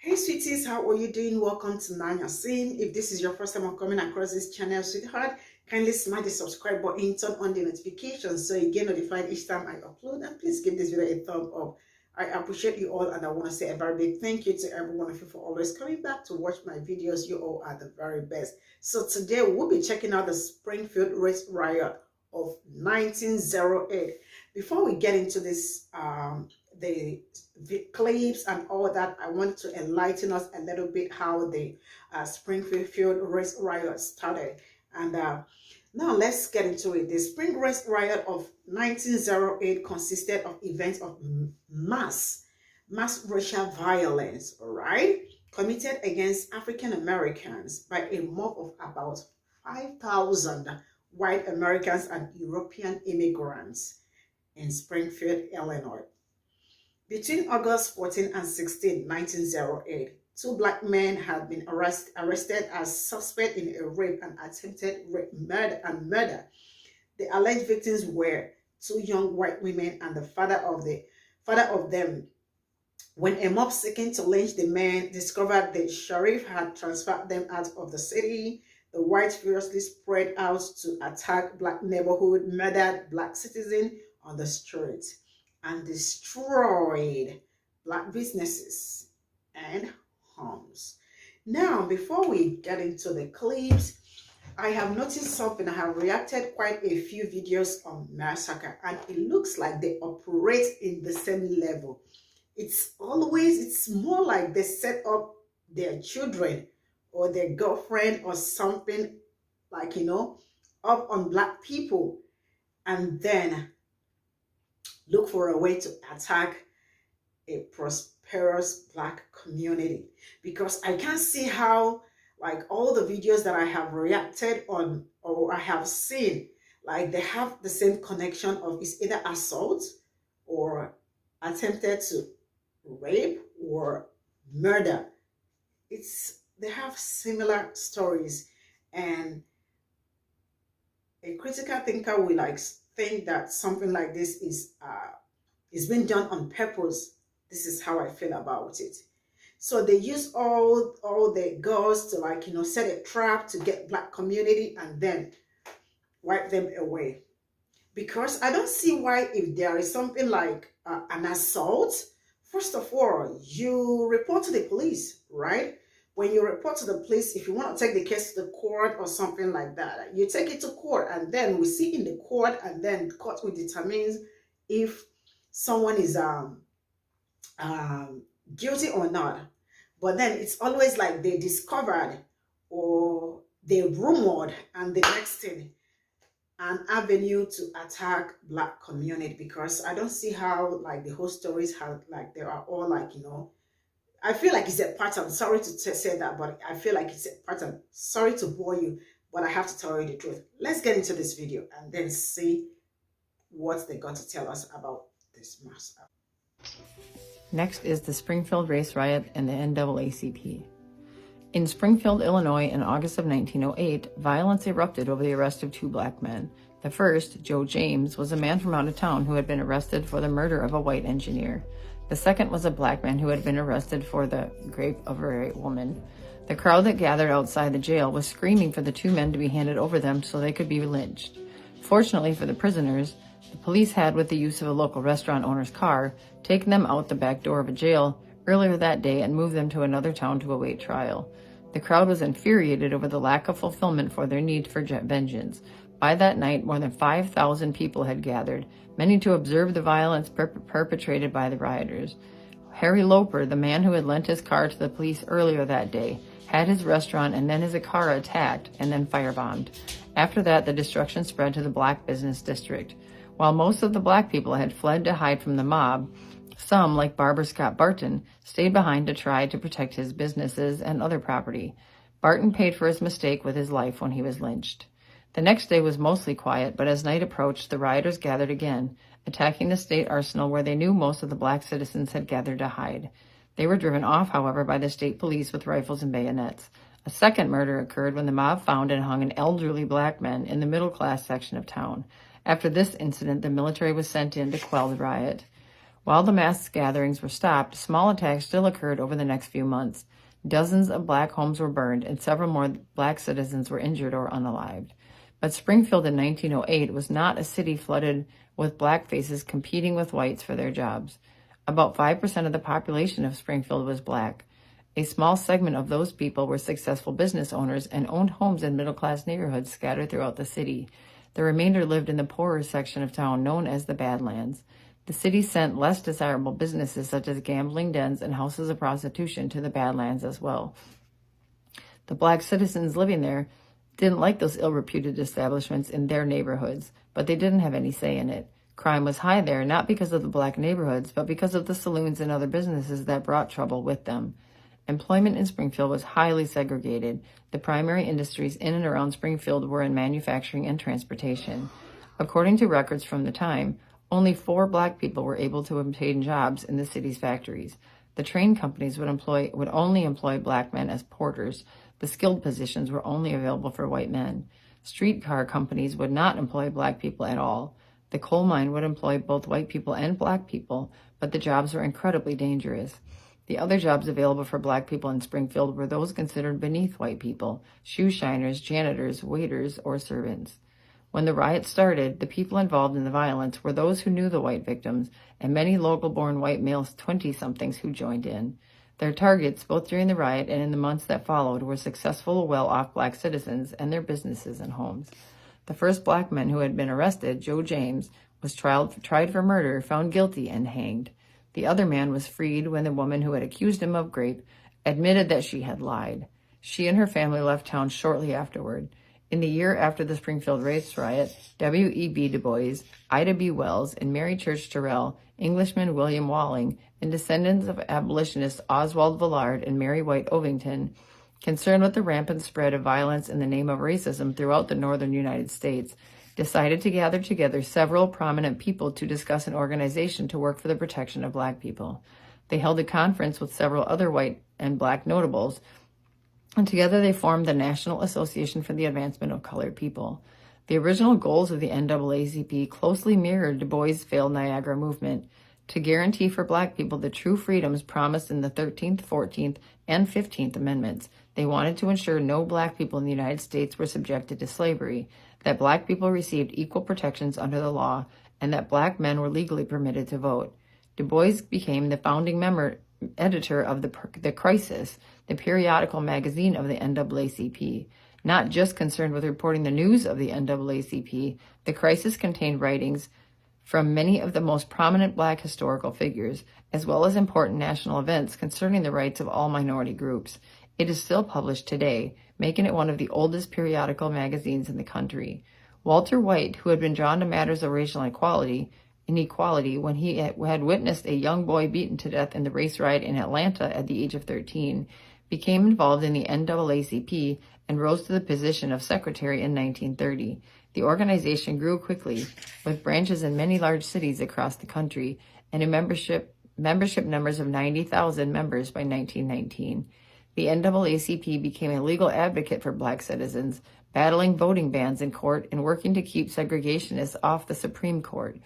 Hey sweeties, how are you doing? Welcome to Nanya Sim. If this is your first time on coming across this channel, sweetheart, kindly smash the subscribe button, turn on the notifications so you get notified each time I upload, and please give this video a thumb up. I appreciate you all, and I want to say a very big thank you to every one of you for always coming back to watch my videos. You all are the very best. So today we'll be checking out the Springfield race riot of 1908. Before we get into this the clips and all that, I want to enlighten us a little bit how the Springfield race riot started. And now let's get into it. The Spring Race Riot of 1908 consisted of events of mass racial violence, all right, committed against African Americans by a mob of about 5,000 white Americans and European immigrants in Springfield, Illinois. Between August 14 and 16, 1908, two black men had been arrested as suspects in a rape and attempted rape, murder. The alleged victims were two young white women and the father of them. When a mob seeking to lynch the men discovered the sheriff had transferred them out of the city, the whites furiously spread out to attack black neighborhood, murdered black citizens on the streets, and destroyed black businesses and homes. Now, before we get into the clips, I have noticed something. I have reacted quite a few videos on massacre, and it looks like they operate in the same level. It's more like they set up their children or their girlfriend or something, like, up on black people, and then look for a way to attack a prosperous black community. Because I can't see how, like, all the videos that I have reacted on or I have seen, like, they have the same connection of it's either assault or attempted to rape or murder. They have similar stories, and a critical thinker will think that something like this is being done on purpose. This is how I feel about it. So they use all the girls to set a trap to get black community and then wipe them away. Because I don't see why, if there is something like an assault, first of all, you report to the police, right? When you report to the police, if you want to take the case to the court or something like that, you take it to court, and then we see in the court, and then the court will determine if someone is guilty or not. But then it's always like they discovered or they rumored, and the next thing, an avenue to attack black community. Because I don't see how, like, the whole stories have, like, they are all I feel like it's a pattern. Sorry to say that, but I feel like it's a pattern. Sorry to bore you, but I have to tell you the truth. Let's get into this video and then see what they got to tell us about this massacre. Next is the Springfield Race Riot and the NAACP. In Springfield, Illinois, in August of 1908, violence erupted over the arrest of two black men. The first, Joe James, was a man from out of town who had been arrested for the murder of a white engineer. The second was a black man who had been arrested for the rape of a white woman. The crowd that gathered outside the jail was screaming for the two men to be handed over them so they could be lynched. Fortunately for the prisoners, the police had, with the use of a local restaurant owner's car, taken them out the back door of a jail earlier that day and moved them to another town to await trial. The crowd was infuriated over the lack of fulfillment for their need for vengeance. By that night, more than 5,000 people had gathered, many to observe the violence perpetrated by the rioters. Harry Loper, the man who had lent his car to the police earlier that day, had his restaurant and then his car attacked and then firebombed. After that, the destruction spread to the black business district. While most of the black people had fled to hide from the mob, some, like Barber Scott Barton, stayed behind to try to protect his businesses and other property. Barton paid for his mistake with his life when he was lynched. The next day was mostly quiet, but as night approached, the rioters gathered again, attacking the state arsenal where they knew most of the black citizens had gathered to hide. They were driven off, however, by the state police with rifles and bayonets. A second murder occurred when the mob found and hung an elderly black man in the middle-class section of town. After this incident, the military was sent in to quell the riot. While the mass gatherings were stopped, small attacks still occurred over the next few months. Dozens of black homes were burned, and several more black citizens were injured or unalived. But Springfield in 1908 was not a city flooded with black faces competing with whites for their jobs. About 5% of the population of Springfield was black. A small segment of those people were successful business owners and owned homes in middle-class neighborhoods scattered throughout the city. The remainder lived in the poorer section of town known as the Badlands. The city sent less desirable businesses such as gambling dens and houses of prostitution to the Badlands as well. The black citizens living there didn't like those ill-reputed establishments in their neighborhoods, but they didn't have any say in it. Crime was high there, not because of the black neighborhoods, but because of the saloons and other businesses that brought trouble with them. Employment in Springfield was highly segregated. The primary industries in and around Springfield were in manufacturing and transportation. According to records from the time, only 4 black people were able to obtain jobs in the city's factories. The train companies would only employ black men as porters. The skilled positions were only available for white men. Streetcar companies would not employ black people at all. The coal mine would employ both white people and black people, but the jobs were incredibly dangerous. The other jobs available for black people in Springfield were those considered beneath white people: shoe shiners, janitors, waiters, or servants. When the riot started, the people involved in the violence were those who knew the white victims and many local-born white male 20-somethings who joined in. Their targets, both during the riot and in the months that followed, were successful, well-off black citizens and their businesses and homes. The first black man who had been arrested, Joe James, was tried for murder, found guilty, and hanged. The other man was freed when the woman who had accused him of rape admitted that she had lied. She and her family left town shortly afterward. In the year after the Springfield race riot, W.E.B. Du Bois, Ida B. Wells, and Mary Church Terrell, Englishman William Walling, and descendants of abolitionists Oswald Villard and Mary White Ovington, concerned with the rampant spread of violence in the name of racism throughout the northern United States, decided to gather together several prominent people to discuss an organization to work for the protection of black people. They held a conference with several other white and black notables, and together they formed the National Association for the Advancement of Colored People. The original goals of the NAACP closely mirrored Du Bois' failed Niagara movement to guarantee for black people the true freedoms promised in the 13th, 14th, and 15th Amendments. They wanted to ensure no black people in the United States were subjected to slavery, that black people received equal protections under the law, and that black men were legally permitted to vote. Du Bois became the founding editor of the Crisis, the periodical magazine of the NAACP. Not just concerned with reporting the news of the NAACP, the Crisis contained writings from many of the most prominent black historical figures, as well as important national events concerning the rights of all minority groups. It is still published today, making it one of the oldest periodical magazines in the country. Walter White, who had been drawn to matters of racial inequality when he had witnessed a young boy beaten to death in the race riot in Atlanta at the age of 13, became involved in the NAACP and rose to the position of secretary in 1930. The organization grew quickly, with branches in many large cities across the country and a membership numbers of 90,000 members by 1919. The NAACP became a legal advocate for black citizens, battling voting bans in court and working to keep segregationists off the Supreme Court.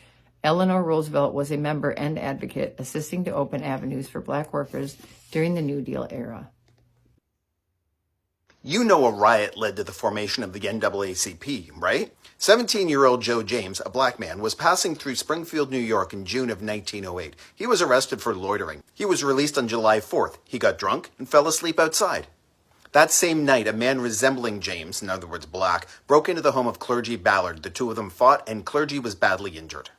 Eleanor Roosevelt was a member and advocate, assisting to open avenues for black workers during the New Deal era. You know a riot led to the formation of the NAACP, right? 17-year-old Joe James, a black man, was passing through Springfield, New York in June of 1908. He was arrested for loitering. He was released on July 4th. He got drunk and fell asleep outside. That same night, a man resembling James, in other words black, broke into the home of Clergy Ballard. The two of them fought, and Clergy was badly injured.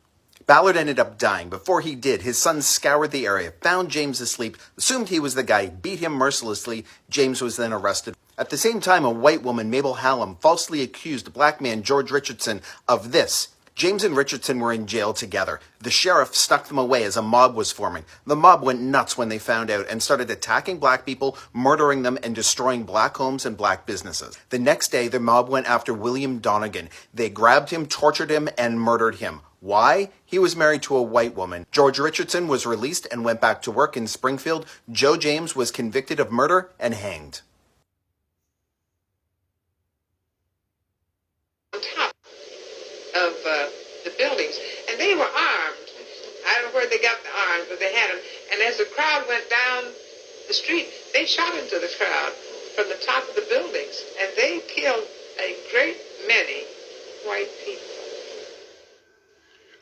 Ballard ended up dying. Before he did, his son scoured the area, found James asleep, assumed he was the guy, beat him mercilessly. James was then arrested. At the same time, a white woman, Mabel Hallam, falsely accused the black man, George Richardson, of this. James and Richardson were in jail together. The sheriff stuck them away as a mob was forming. The mob went nuts when they found out and started attacking black people, murdering them, and destroying black homes and black businesses. The next day, the mob went after William Donegan. They grabbed him, tortured him, and murdered him. Why? He was married to a white woman. George Richardson was released and went back to work in Springfield. Joe James was convicted of murder and hanged. On top of the buildings, and they were armed. I know where they got the arms, but they had them. And as the crowd went down the street, they shot into the crowd from the top of the buildings, and they killed a great many white people.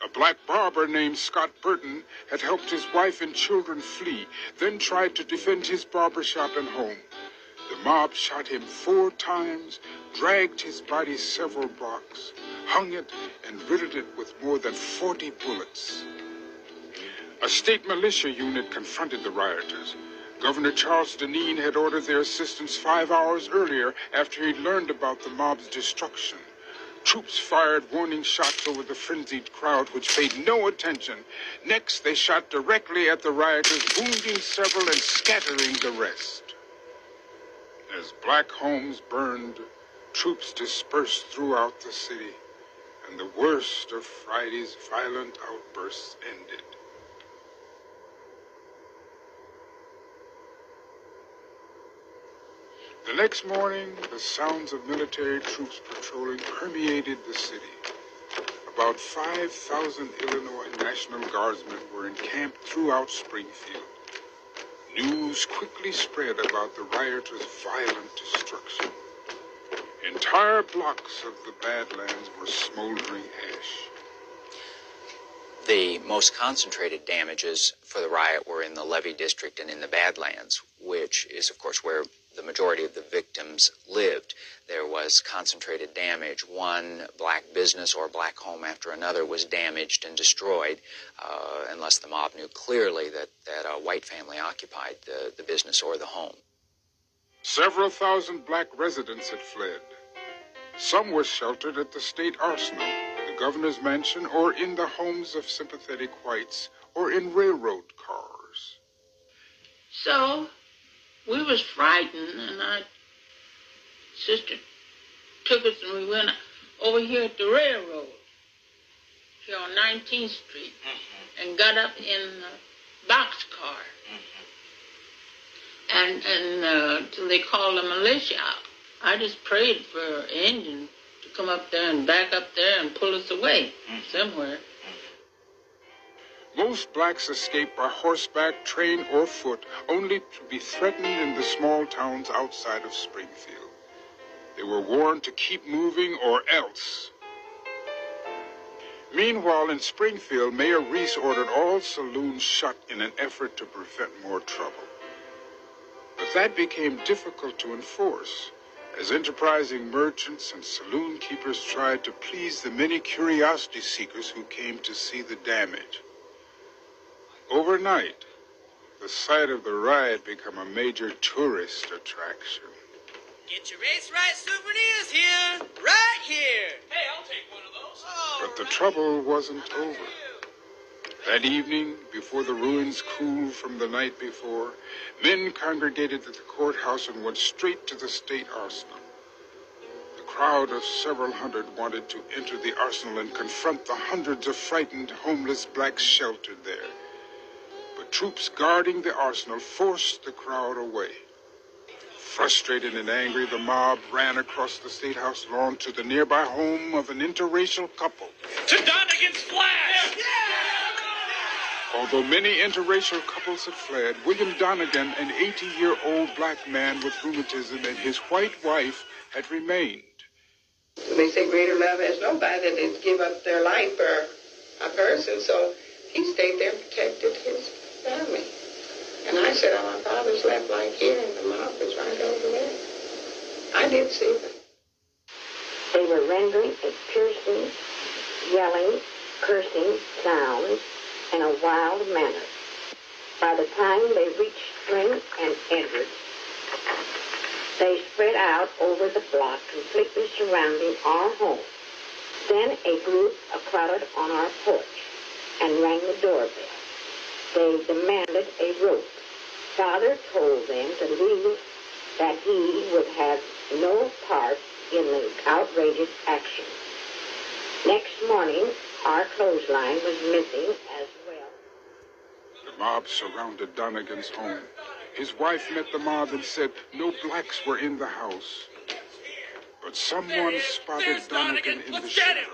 A black barber named Scott Burton had helped his wife and children flee, then tried to defend his barbershop and home. The mob shot him 4 times, dragged his body several blocks, hung it, and riddled it with more than 40 bullets. A state militia unit confronted the rioters. Governor Charles Deneen had ordered their assistance 5 hours earlier after he'd learned about the mob's destruction. Troops fired warning shots over the frenzied crowd, which paid no attention. Next, they shot directly at the rioters, wounding several and scattering the rest. As black homes burned, troops dispersed throughout the city, and the worst of Friday's violent outbursts ended. The next morning, the sounds of military troops patrolling permeated the city. About 5,000 Illinois National Guardsmen were encamped throughout Springfield. News quickly spread about the rioters' violent destruction. Entire blocks of the Badlands were smoldering ash. The most concentrated damages for the riot were in the Levee District and in the Badlands, which is, of course, where the majority of the victims lived. There was concentrated damage. One black business or black home after another was damaged and destroyed, unless the mob knew clearly that a white family occupied the business or the home. Several thousand black residents had fled. Some were sheltered at the state arsenal, the governor's mansion, or in the homes of sympathetic whites, or in railroad cars. So we was frightened, and our sister took us and we went over here at the railroad, here on 19th Street, and got up in a boxcar. And till they called the militia out. I just prayed for an engine to come up there and back up there and pull us away somewhere. Most blacks escaped by horseback, train, or foot, only to be threatened in the small towns outside of Springfield. They were warned to keep moving or else. Meanwhile, in Springfield, Mayor Reese ordered all saloons shut in an effort to prevent more trouble. But that became difficult to enforce, as enterprising merchants and saloon keepers tried to please the many curiosity seekers who came to see the damage. Overnight, the site of the riot became a major tourist attraction. Get your race right souvenirs here, right here. Hey, I'll take one of those. But the trouble wasn't over. That evening, before the ruins cooled from the night before, men congregated at the courthouse and went straight to the state arsenal. The crowd of several hundred wanted to enter the arsenal and confront the hundreds of frightened, homeless blacks sheltered there. But troops guarding the arsenal forced the crowd away. Frustrated and angry, the mob ran across the State House lawn to the nearby home of an interracial couple. To Donegan's flash! Yeah! Although many interracial couples had fled, William Donegan, an 80-year-old black man with rheumatism, and his white wife had remained. They say greater love has nobody that give up their life for a person, so he stayed there and protected his family. And I said, oh, my father's left like here, and the mob was right over there. I did see them. They were rendering a piercing, yelling, cursing sounds in a wild manner. By the time they reached Spring and Edwards, they spread out over the block, completely surrounding our home. Then a group crowded on our porch and rang the doorbell. They demanded a rope. Father told them to leave, that he would have no part in the outrageous action. Next morning, our clothesline was missing as well. The mob surrounded Donegan's home. His wife met the mob and said no blacks were in the house. But someone spotted Donegan in the shadows.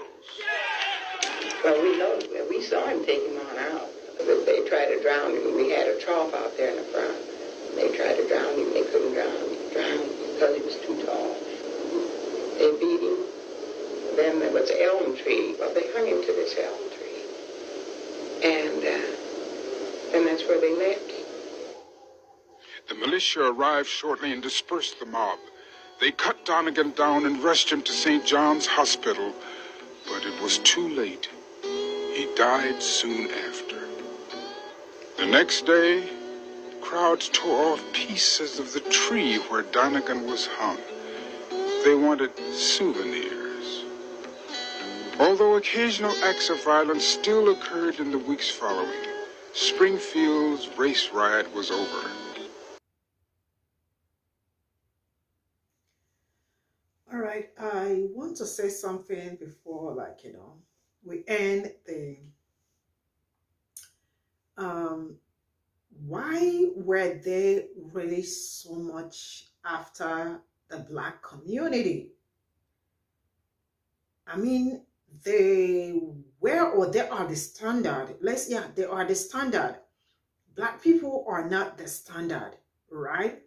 Well, we saw him take him on out. They tried to drown him. We had a trough out there in the front. They tried to drown him. They couldn't drown him because he was too tall. They beat him. Then there was an elm tree. Well, they hung him to this elm tree. And then that's where they left him. The militia arrived shortly and dispersed the mob. They cut Donegan down and rushed him to St. John's Hospital, but it was too late. He died soon after. The next day, crowds tore off pieces of the tree where Donegan was hung. They wanted souvenirs. Although occasional acts of violence still occurred in the weeks following, Springfield's race riot was over. All right, I want to say something before, we end the why were they really so much after the Black community? I mean, they were, or they are the standard. They are the standard. Black people are not the standard, right?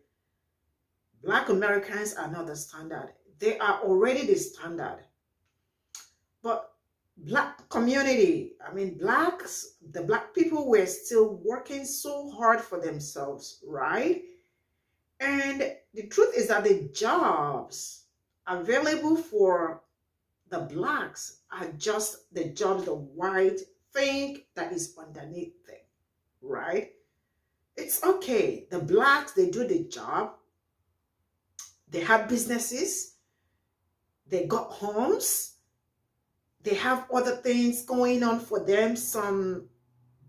Black Americans are not the standard. They are already the standard. But Black community, I mean, the Black people were still working so hard for themselves, right? And the truth is that the jobs available for the Blacks are just the jobs the white think that is underneath them, right? It's okay. The Blacks, they do the job. They have businesses. They got homes. They have other things going on for them, some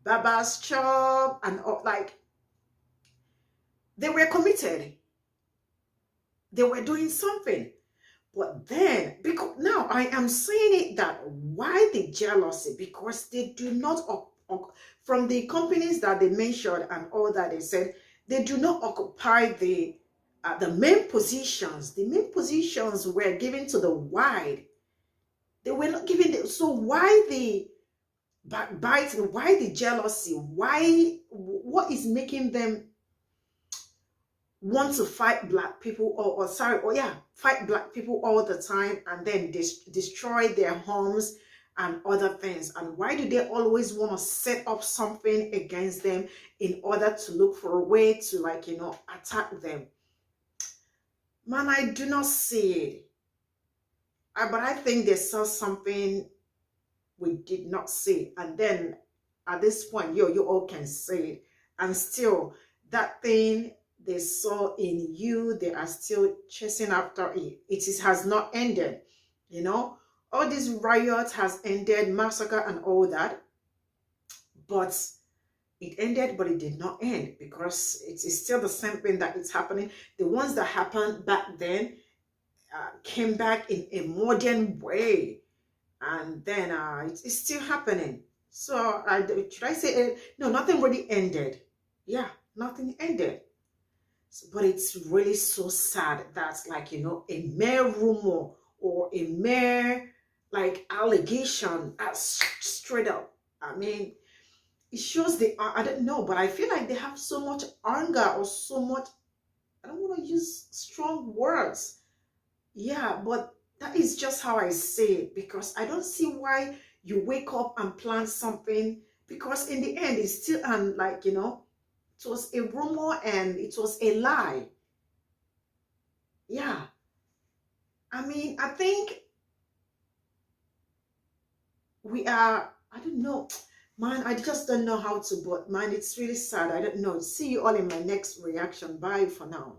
baba's job and all, they were committed. They were doing something. But then, because now I am saying it that why the jealousy? Because they do not, from the companies that they mentioned and all that they said, they do not occupy the main positions. The main positions were given to the white. They were not given the, so why the backbiting? Why the jealousy? Why? What is making them want to fight Black people fight Black people all the time and then destroy their homes and other things? And why do they always want to set up something against them in order to look for a way to attack them? Man, I do not see it. But I think they saw something we did not see. And then at this point, you all can see it. And still, that thing they saw in you, they are still chasing after it. It has not ended. All these riots has ended, massacre and all that. But it ended, but it did not end, because it is still the same thing that is happening. The ones that happened back then came back in a modern way, and then it's still happening. So should I say no, nothing really ended. Yeah, nothing ended. But it's really so sad that a mere rumor or a mere allegation, straight up, I mean, it shows I don't know, but I feel like they have so much anger or so much, I don't want to use strong words. Yeah, but that is just how I say it, because I don't see why you wake up and plan something, because in the end it's still it was a rumor and it was a lie. Yeah. I mean, I think we are, I don't know, man, I just don't know how to, but man, it's really sad. I don't know. See you all in my next reaction. Bye for now.